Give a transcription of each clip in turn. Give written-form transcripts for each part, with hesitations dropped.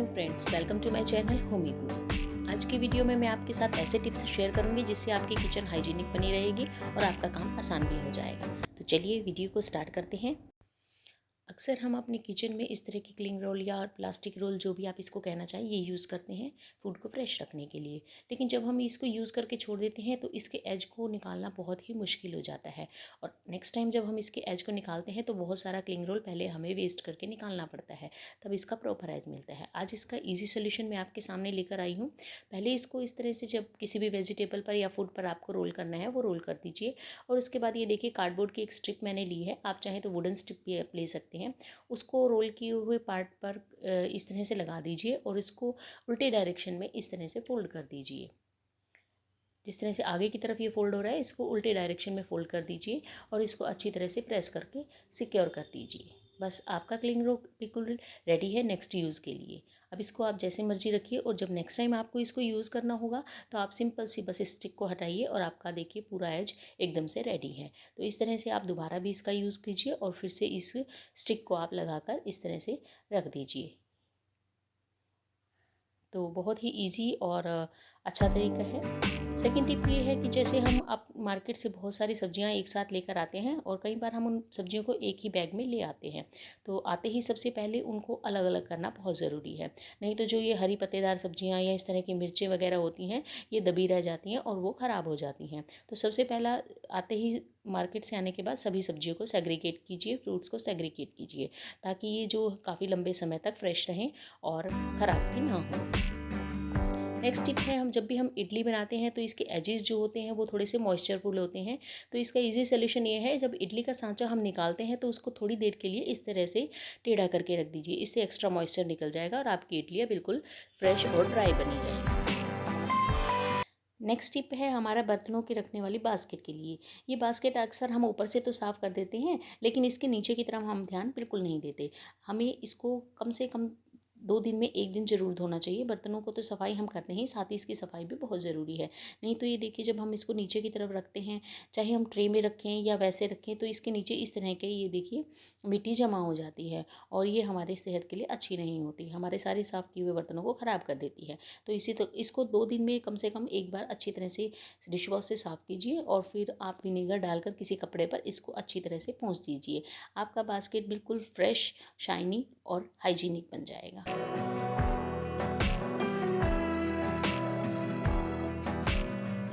Hello friends, welcome to my channel होमी cook. आज की वीडियो में मैं आपके साथ ऐसे टिप्स शेयर करूंगी जिससे आपकी किचन हाइजीनिक बनी रहेगी और आपका काम आसान भी हो जाएगा। तो चलिए वीडियो को स्टार्ट करते हैं। अक्सर हम अपने किचन में इस तरह की क्लिंग रोल या प्लास्टिक रोल, जो भी आप इसको कहना चाहें, ये यूज़ करते हैं फूड को फ्रेश रखने के लिए। लेकिन जब हम इसको यूज़ करके छोड़ देते हैं तो इसके एज को निकालना बहुत ही मुश्किल हो जाता है। और नेक्स्ट टाइम जब हम इसके एज को निकालते हैं तो बहुत सारा क्लिंग रोल पहले हमें वेस्ट करके निकालना पड़ता है, तब इसका प्रॉपर एज मिलता है। आज इसका ईजी सोल्यूशन मैं आपके सामने लेकर आई हूँ। पहले इसको इस तरह से, जब किसी भी वेजिटेबल पर या फूड पर आपको रोल करना है वो रोल कर दीजिए। और उसके बाद ये देखिए, कार्डबोर्ड की एक स्ट्रिप मैंने ली है, आप चाहें तो वुडन स्ट्रिप भी ले सकते हैं। उसको रोल किए हुए पार्ट पर इस तरह से लगा दीजिए और इसको उल्टे डायरेक्शन में इस तरह से फोल्ड कर दीजिए। जिस तरह से आगे की तरफ ये फोल्ड हो रहा है, इसको उल्टे डायरेक्शन में फोल्ड कर दीजिए और इसको अच्छी तरह से प्रेस करके सिक्योर कर दीजिए। बस आपका क्लिंग रोल बिल्कुल रेडी है नेक्स्ट यूज़ के लिए। अब इसको आप जैसे मर्जी रखिए और जब नेक्स्ट टाइम आपको इसको यूज़ करना होगा तो आप सिंपल सी बस स्टिक को हटाइए और आपका देखिए पूरा एज एकदम से रेडी है। तो इस तरह से आप दोबारा भी इसका यूज़ कीजिए और फिर से इस स्टिक को आप लगाकर इस तरह से रख दीजिए। तो बहुत ही इजी और अच्छा तरीका है। सेकंड टिप ये है कि जैसे हम आप मार्केट से बहुत सारी सब्जियां एक साथ लेकर आते हैं और कई बार हम उन सब्जियों को एक ही बैग में ले आते हैं, तो आते ही सबसे पहले उनको अलग अलग करना बहुत ज़रूरी है। नहीं तो जो ये हरी पत्तेदार सब्जियां या इस तरह की मिर्चें वगैरह होती हैं, ये दबी रह जाती हैं और वो ख़राब हो जाती हैं। तो सबसे पहला, आते ही मार्केट से आने के बाद सभी सब्जियों को सेग्रीगेट कीजिए, फ्रूट्स को सेग्रीगेट कीजिए, ताकि ये जो काफ़ी लंबे समय तक फ्रेश रहें और ख़राब भी ना हो। नेक्स्ट टिप है, हम जब भी हम इडली बनाते हैं तो इसके एजेस जो होते हैं वो थोड़े से मॉइस्चरफुल होते हैं। तो इसका इजी सोल्यूशन ये है, जब इडली का सांचा हम निकालते हैं तो उसको थोड़ी देर के लिए इस तरह से टेढ़ा करके रख दीजिए। इससे एक्स्ट्रा मॉइस्चर निकल जाएगा और आपकी इडलियाँ बिल्कुल फ्रेश और ड्राई बनी जाएगी। नेक्स्ट टिप है हमारा बर्तनों के रखने वाली बास्केट के लिए। ये बास्केट अक्सर हम ऊपर से तो साफ़ कर देते हैं, लेकिन इसके नीचे की तरफ हम ध्यान बिल्कुल नहीं देते। हमें इसको कम से कम 2 दिन में 1 दिन ज़रूर धोना चाहिए। बर्तनों को तो सफाई हम करते हैं, साथ ही इसकी सफाई भी बहुत ज़रूरी है। नहीं तो ये देखिए, जब हम इसको नीचे की तरफ रखते हैं, चाहे हम ट्रे में रखें या वैसे रखें, तो इसके नीचे इस तरह के ये देखिए मिट्टी जमा हो जाती है और ये हमारे सेहत के लिए अच्छी नहीं होती, हमारे सारे साफ़ किए हुए बर्तनों को ख़राब कर देती है। तो इसको 2 दिन में कम से कम एक बार अच्छी तरह से डिश वॉश से साफ़ कीजिए और फिर आप विनेगर डालकर किसी कपड़े पर इसको अच्छी तरह से पोंछ दीजिए। आपका बास्केट बिल्कुल फ्रेश, शाइनी और हाइजीनिक बन जाएगा।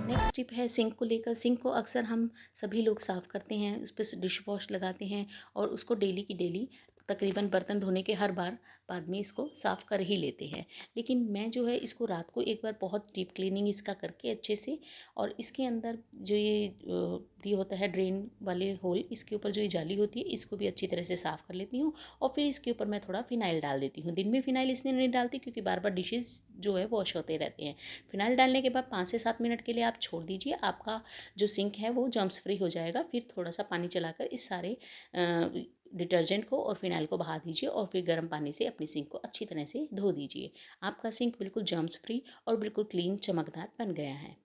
नेक्स्ट टिप है सिंक को लेकर। सिंक को अक्सर हम सभी लोग साफ़ करते हैं, उस पर डिश वॉश लगाते हैं और उसको डेली की डेली तकरीबन बर्तन धोने के हर बार बाद में इसको साफ़ कर ही लेते हैं। लेकिन मैं जो है इसको रात को एक बार बहुत डीप क्लीनिंग इसका करके अच्छे से, और इसके अंदर जो ये होता है ड्रेन वाले होल, इसके ऊपर जो ये जाली होती है, इसको भी अच्छी तरह से साफ़ कर लेती हूँ और फिर इसके ऊपर मैं थोड़ा फिनाइल डाल देती हूँ। दिन में फिनाइल इसलिए नहीं डालती क्योंकि बार बार डिशेज़ जो है वॉश होते रहते हैं। फिनाइल डालने के बाद 5 से 7 मिनट के लिए आप छोड़ दीजिए, आपका जो सिंक है वो जर्म्स फ्री हो जाएगा। फिर थोड़ा सा पानी चलाकर इस सारे डिटर्जेंट को और फिनाइल को बहा दीजिए और फिर गर्म पानी से अपनी सिंक को अच्छी तरह से धो दीजिए। आपका सिंक बिल्कुल जर्म्स फ्री और बिल्कुल क्लीन, चमकदार बन गया है।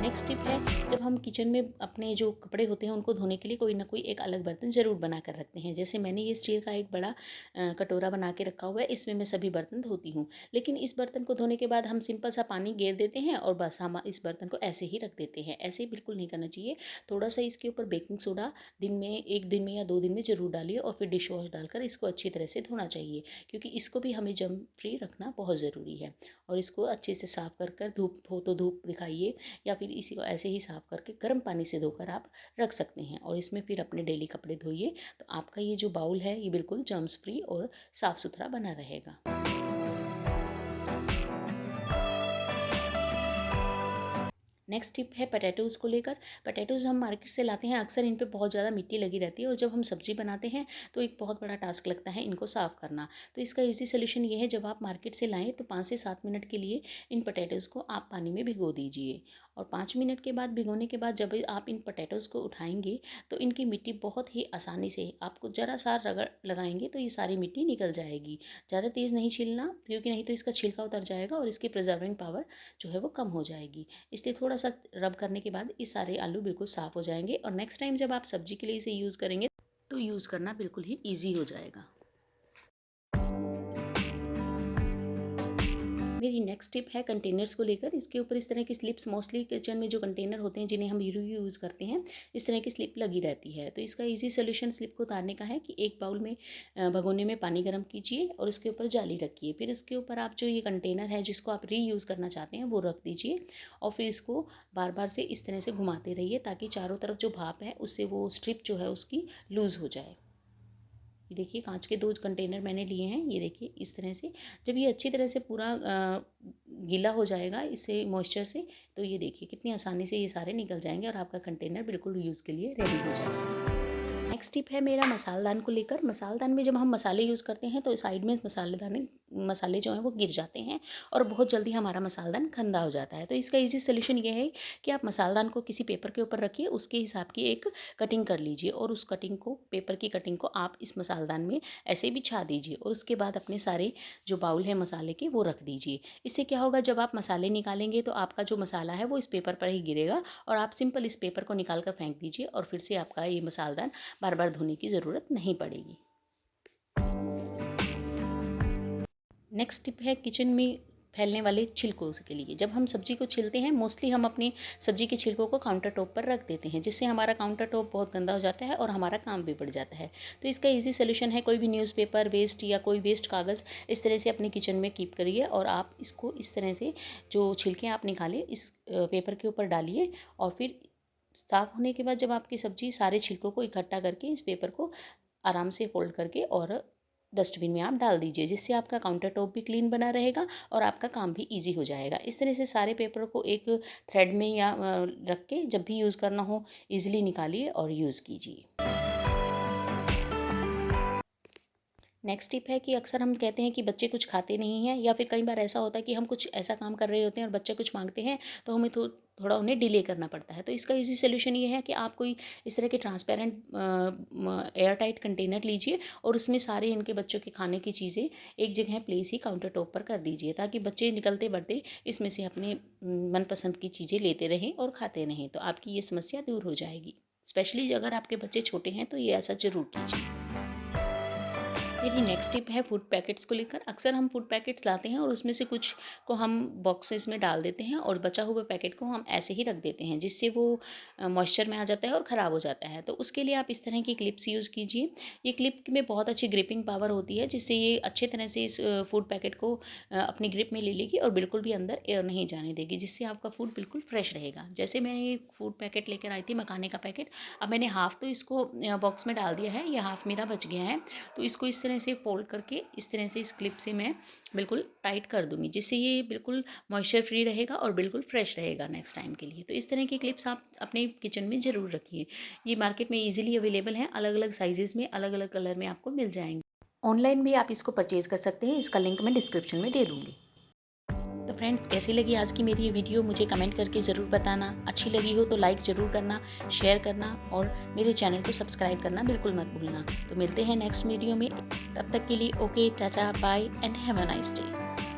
नेक्स्ट टिप है, जब हम किचन में अपने जो कपड़े होते हैं उनको धोने के लिए कोई ना कोई एक अलग बर्तन ज़रूर बना कर रखते हैं। जैसे मैंने ये स्टील का एक बड़ा कटोरा बना के रखा हुआ है, इसमें मैं सभी बर्तन धोती हूँ। लेकिन इस बर्तन को धोने के बाद हम सिंपल सा पानी गेर देते हैं और बस हम इस बर्तन को ऐसे ही रख देते हैं। ऐसे बिल्कुल नहीं करना चाहिए। थोड़ा सा इसके ऊपर बेकिंग सोडा एक दिन में या 2 दिन में ज़रूर डालिए और फिर डिश वॉश डालकर इसको अच्छी तरह से धोना चाहिए, क्योंकि इसको भी हमें जर्म फ्री रखना बहुत ज़रूरी है। और इसको अच्छे से साफ़ कर धूप हो तो धूप दिखाइए, या फिर इसी को ऐसे ही साफ़ करके गर्म पानी से धोकर आप रख सकते हैं और इसमें फिर अपने डेली कपड़े धोइए। तो आपका ये जो बाउल है ये बिल्कुल जर्म्स फ्री और साफ़ सुथरा बना रहेगा। नेक्स्ट टिप है पटेटोज़ को लेकर। पटेटोज़ हम मार्केट से लाते हैं, अक्सर इन पे बहुत ज़्यादा मिट्टी लगी रहती है और जब हम सब्ज़ी बनाते हैं तो एक बहुत बड़ा टास्क लगता है इनको साफ़ करना। तो इसका इजी सोल्यूशन ये है, जब आप मार्केट से लाएँ तो 5 से 7 मिनट के लिए इन पटेटोज़ को आप पानी में भिगो दीजिए और 5 मिनट के बाद, भिगोने के बाद जब आप इन पटेटोज़ को उठाएंगे तो इनकी मिट्टी बहुत ही आसानी से, आपको ज़रा सा रगड़ लगाएंगे तो ये सारी मिट्टी निकल जाएगी। ज़्यादा तेज़ नहीं छीलना, क्योंकि नहीं तो इसका छिलका उतर जाएगा और इसकी प्रिजर्विंग पावर जो है वो कम हो जाएगी। इसलिए थोड़ा सा रब करने के बाद ये सारे आलू बिल्कुल साफ़ हो जाएंगे और नेक्स्ट टाइम जब आप सब्जी के लिए इसे यूज़ करेंगे तो यूज़ करना बिल्कुल ही ईजी हो जाएगा। मेरी नेक्स्ट टिप है कंटेनर्स को लेकर। इसके ऊपर इस तरह की स्लिप्स, मोस्टली किचन में जो कंटेनर होते हैं जिन्हें हम यूज़ करते हैं, इस तरह की स्लिप लगी रहती है। तो इसका इजी सोल्यूशन स्लिप को उतारने का है कि एक बाउल में भगोने में पानी गर्म कीजिए और उसके ऊपर जाली रखिए। फिर उसके ऊपर आप जो ये कंटेनर है जिसको आप रीयूज़ करना चाहते हैं वो रख दीजिए और फिर इसको बार बार से इस तरह से घुमाते रहिए ताकि चारों तरफ जो भाप है उससे वो स्ट्रिप जो है उसकी लूज़ हो जाए। ये देखिए कांच के 2 कंटेनर मैंने लिए हैं। ये देखिए इस तरह से जब ये अच्छी तरह से पूरा गीला हो जाएगा इससे मॉइस्चर से, तो ये देखिए कितनी आसानी से ये सारे निकल जाएंगे और आपका कंटेनर बिल्कुल यूज़ के लिए रेडी हो जाएगा। नेक्स्ट टिप है मेरा मसालदान को लेकर। मसालदान में जब हम मसाले यूज़ करते हैं तो साइड में मसाले जो हैं वो गिर जाते हैं और बहुत जल्दी हमारा मसालदान गंदा हो जाता है। तो इसका इजी सोल्यूशन ये है कि आप मसालदान को किसी पेपर के ऊपर रखिए, उसके हिसाब की एक कटिंग कर लीजिए और उस कटिंग को, पेपर की कटिंग को आप इस मसालदान में ऐसे बिछा दीजिए और उसके बाद अपने सारे जो बाउल है मसाले के वो रख दीजिए। इससे क्या होगा, जब आप मसाले निकालेंगे तो आपका जो मसाला है वो इस पेपर पर ही गिरेगा और आप सिंपल इस पेपर को निकाल कर फेंक दीजिए और फिर से आपका ये मसालदान बार बार धोने की ज़रूरत नहीं पड़ेगी। नेक्स्ट टिप है किचन में फैलने वाले छिलकों के लिए। जब हम सब्जी को छिलते हैं, मोस्टली हम अपनी सब्जी के छिलकों को काउंटर टॉप पर रख देते हैं, जिससे हमारा काउंटर टॉप बहुत गंदा हो जाता है और हमारा काम भी बढ़ जाता है। तो इसका इजी सोल्यूशन है, कोई भी न्यूज़पेपर वेस्ट या कोई वेस्ट कागज़ इस तरह से अपने किचन में कीप करिए और आप इसको इस तरह से जो छिलके आप निकालें इस पेपर के ऊपर डालिए और फिर साफ़ होने के बाद जब आपकी सब्जी सारे छिलकों को इकट्ठा करके इस पेपर को आराम से फोल्ड करके और डस्टबिन में आप डाल दीजिए, जिससे आपका काउंटर टॉप भी क्लीन बना रहेगा और आपका काम भी इजी हो जाएगा। इस तरह से सारे पेपर को एक थ्रेड में या रख के जब भी यूज़ करना हो इजीली निकालिए और यूज़ कीजिए। नेक्स्ट टिप है कि अक्सर हम कहते हैं कि बच्चे कुछ खाते नहीं हैं या फिर कई बार ऐसा होता है कि हम कुछ ऐसा काम कर रहे होते हैं और बच्चे कुछ मांगते हैं तो हमें थोड़ा उन्हें डिले करना पड़ता है। तो इसका इजी सोल्यूशन ये है कि आप कोई इस तरह के ट्रांसपेरेंट एयर टाइट कंटेनर लीजिए और उसमें सारे इनके बच्चों के खाने की चीज़ें एक जगह प्लेस ही काउंटर टॉप पर कर दीजिए ताकि बच्चे निकलते बढ़ते इसमें से अपने मनपसंद की चीज़ें लेते रहें और खाते रहें। तो आपकी ये समस्या दूर हो जाएगी। स्पेशली अगर आपके बच्चे छोटे हैं तो ये ऐसा ज़रूर कीजिए। मेरी नेक्स्ट टिप है फूड पैकेट्स को लेकर। अक्सर हम फूड पैकेट्स लाते हैं और उसमें से कुछ को हम बॉक्सेस में डाल देते हैं और बचा हुआ पैकेट को हम ऐसे ही रख देते हैं, जिससे वो मॉइस्चर में आ जाता है और ख़राब हो जाता है। तो उसके लिए आप इस तरह की क्लिप्स यूज़ कीजिए। ये क्लिप में बहुत अच्छी ग्रिपिंग पावर होती है, जिससे ये अच्छे तरह से इस फूड पैकेट को अपनी ग्रिप में ले लेगी और बिल्कुल भी अंदर एयर नहीं जाने देगी, जिससे आपका फूड बिल्कुल फ्रेश रहेगा। जैसे मैंने ये फूड पैकेट लेकर आई थी, मखाने का पैकेट, अब मैंने हाफ़ तो इसको बॉक्स में डाल दिया है, ये हाफ़ मेरा बच गया है। तो इसको इस तरह से फोल्ड करके इस तरह से इस क्लिप से मैं बिल्कुल टाइट कर दूंगी, जिससे ये बिल्कुल मॉइस्चर फ्री रहेगा और बिल्कुल फ्रेश रहेगा नेक्स्ट टाइम के लिए। तो इस तरह की क्लिप्स आप अपने किचन में ज़रूर रखिए। ये मार्केट में इजीली अवेलेबल हैं, अलग अलग साइजेज़ में, अलग अलग कलर में आपको मिल जाएंगे। ऑनलाइन भी आप इसको परचेज़ कर सकते हैं, इसका लिंक मैं डिस्क्रिप्शन में दे दूँगी। तो फ्रेंड्स, कैसी लगी आज की मेरी ये वीडियो मुझे कमेंट करके ज़रूर बताना। अच्छी लगी हो तो लाइक ज़रूर करना, शेयर करना और मेरे चैनल को सब्सक्राइब करना बिल्कुल मत भूलना। तो मिलते हैं नेक्स्ट वीडियो में, तब तक के लिए okay, tata, bye and have a nice day.